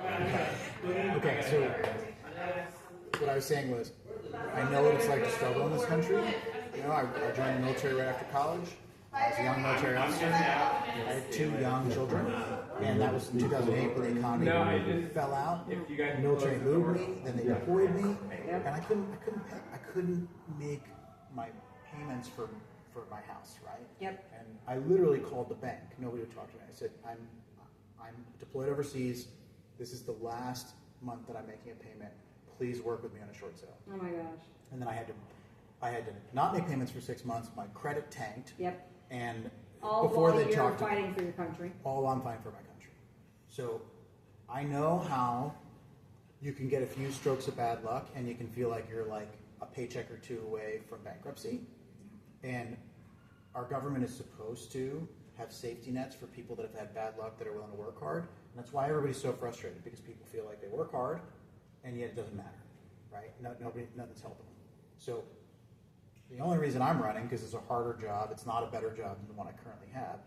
Okay, so what I was saying was, I know what it's like to struggle in this country. You know, I joined the military right after college. I was a young military officer. I had 2 young children, and that was in 2008 when the economy fell out. The military moved me, then they deployed me, and I couldn't make my payments for my house, right? Yep. And I literally called the bank. Nobody would talk to me. I said, I'm deployed overseas. This is the last month that I'm making a payment. Please work with me on a short sale. Oh my gosh. And then I had to not make payments for 6 months. My credit tanked. Yep. And all before while they you're talked fighting for your country. All I'm fighting for my country. So I know how you can get a few strokes of bad luck and you can feel like you're like a paycheck or 2 away from bankruptcy. And our government is supposed to have safety nets for people that have had bad luck that are willing to work hard. And that's why everybody's so frustrated, because people feel like they work hard and yet it doesn't matter, right? Nothing's helping them. So the only reason I'm running, because it's a harder job, it's not a better job than the one I currently have,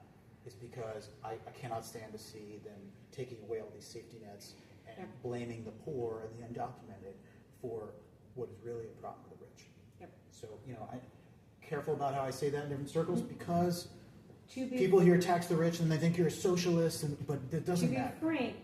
is because I cannot stand to see them taking away all these safety nets and blaming the poor and the undocumented for what is really a problem for the rich. Yep. So, I'm careful about how I say that in different circles, because people here tax the rich and they think you're a socialist, but it doesn't matter. To be frank,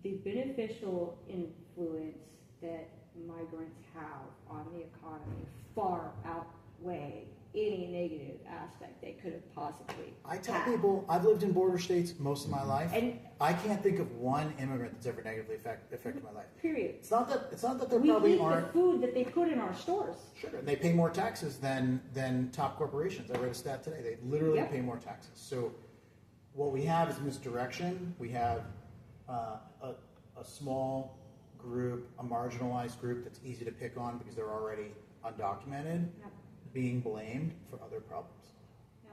the beneficial influence that migrants have on the economy far outweigh any negative aspect they could have possibly I tell people, I've lived in border states most of my life, and I can't think of one immigrant that's ever negatively affected my life. Period. It's not that there we probably eat aren't. the food that they put in our stores. Sure, and they pay more taxes than top corporations. I read a stat today. They literally pay more taxes. So what we have is misdirection. We have a small group, a marginalized group that's easy to pick on because they're already undocumented, being blamed for other problems.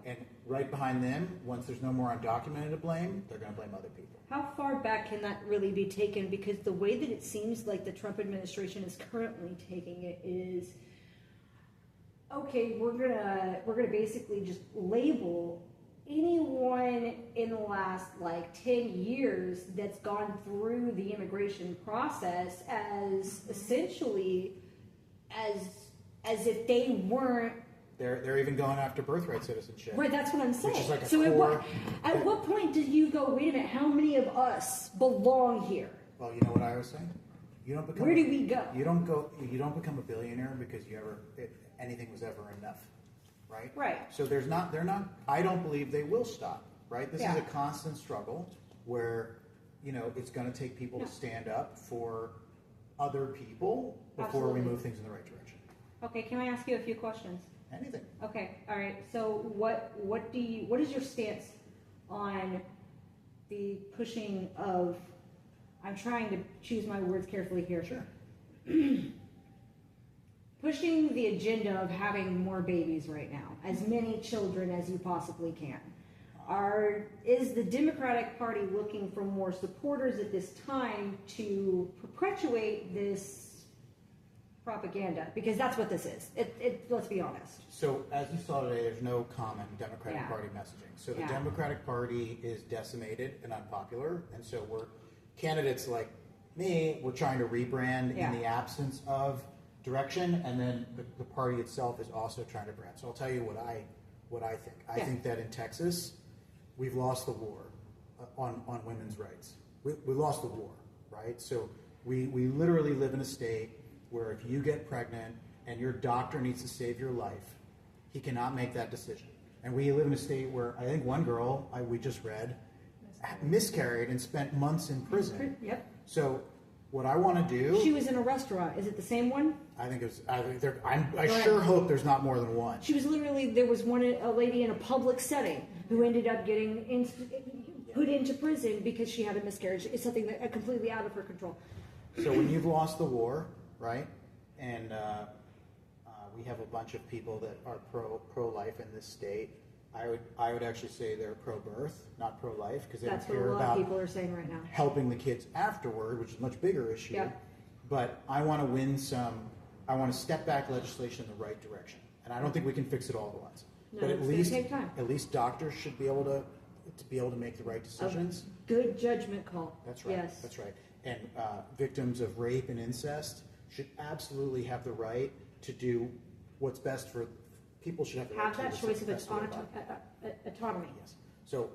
And right behind them, once there's no more undocumented to blame, they're going to blame other people. How far back can that really be taken? Because the way that it seems like the Trump administration is currently taking it is, okay, we're gonna basically just label anyone in the last 10 years that's gone through the immigration process as essentially as if they weren't. They're even going after birthright citizenship. Right, that's what I'm saying. Which is like so at what point do you go, wait a minute, how many of us belong here? Well, you know what I was saying? Where do we go? You don't become a billionaire because anything was ever enough. Right? Right. So they're not, I don't believe they will stop, right? This is a constant struggle where, it's going to take people to stand up for other people before we move things in the right direction. Okay, can I ask you a few questions? Anything. Okay, all right. So what is your stance on the pushing of, I'm trying to choose my words carefully here. Sure. Pushing the agenda of having more babies right now, as many children as you possibly can. Is the Democratic Party looking for more supporters at this time to perpetuate this propaganda? Because that's what this is. Let's be honest. So as you saw today, there's no common Democratic Party messaging. So the Democratic Party is decimated and unpopular, and so candidates like me, we're trying to rebrand in the absence of direction, and then the party itself is also trying to brand. So I'll tell you what I think. I think that in Texas, we've lost the war on women's rights. We lost the war, right? So we literally live in a state where if you get pregnant and your doctor needs to save your life, he cannot make that decision. And we live in a state where I think one girl we just read miscarried and spent months in prison. Yep. So what I want to do... She was in a restaurant. Is it the same one? I think it was... I sure hope there's not more than one. She was literally... There was a lady in a public setting who ended up getting put into prison because she had a miscarriage. It's something that completely out of her control. So when you've lost the war, right, and we have a bunch of people that are pro-life in this state, I would actually say they're pro-birth, not pro-life, because they don't care what a lot about of people are saying right now. Helping the kids afterward, which is a much bigger issue. Yeah. But I want to step back legislation in the right direction. And I don't think we can fix it all at once. No, but it's going to take time. At least doctors should be able to to be able to make the right decisions. Good judgment call. That's right. Yes. That's right. And victims of rape and incest should absolutely have the right to do what's best for people. Should have the right Have to that decide choice of what's best for their body. autonomy. Yes. So,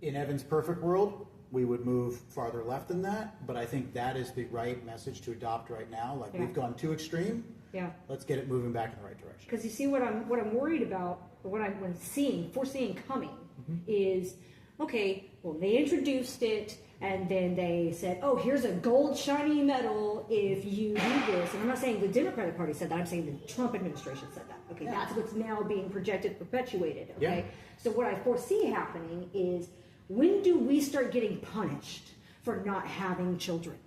in Evan's perfect world, we would move farther left than that. But I think that is the right message to adopt right now. Like we've gone too extreme. Yeah. Let's get it moving back in the right direction. Because you see, what I'm worried about, or what I'm foreseeing coming, is okay. Well, they introduced it, and then they said, "Oh, here's a gold shiny medal if you do this." And I'm not saying the Democratic Party said that. I'm saying the Trump administration said that. Okay, that's what's now being projected, perpetuated. Okay, so what I foresee happening is, when do we start getting punished for not having children?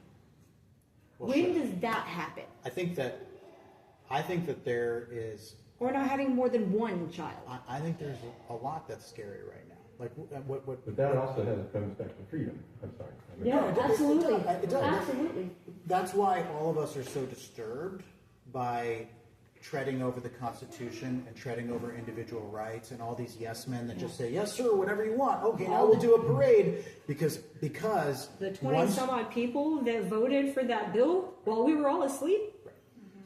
Well, when does that happen? I think that there is. Or not having more than one child. I think there's a lot that's scary right now. Like what? But that also comes back to freedom. I'm sorry. Yeah, absolutely. It does. Absolutely. That's why all of us are so disturbed by treading over the Constitution and treading over individual rights and all these yes men that just say, yes, sir, whatever you want. Okay, now we'll do a parade because the 20 some odd people that voted for that bill while we were all asleep.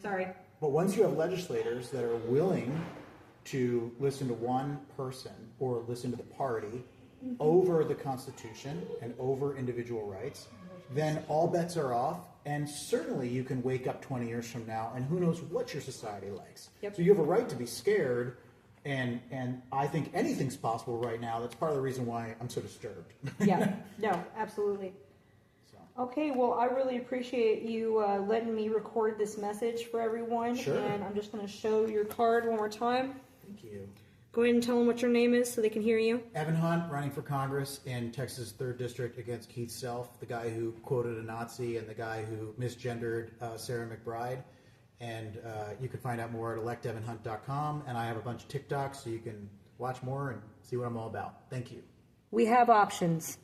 Sorry. But once you have legislators that are willing to listen to one person or listen to the party over the Constitution and over individual rights, then all bets are off. And certainly you can wake up 20 years from now and who knows what your society likes. Yep. So you have a right to be scared. And I think anything's possible right now. That's part of the reason why I'm so disturbed. Yeah, no, absolutely. Okay, well, I really appreciate you letting me record this message for everyone. Sure. And I'm just going to show your card one more time. Thank you. Go ahead and tell them what your name is so they can hear you. Evan Hunt, running for Congress in Texas 3rd District against Keith Self, the guy who quoted a Nazi and the guy who misgendered Sarah McBride. And you can find out more at electevanhunt.com. And I have a bunch of TikToks so you can watch more and see what I'm all about. Thank you. We have options.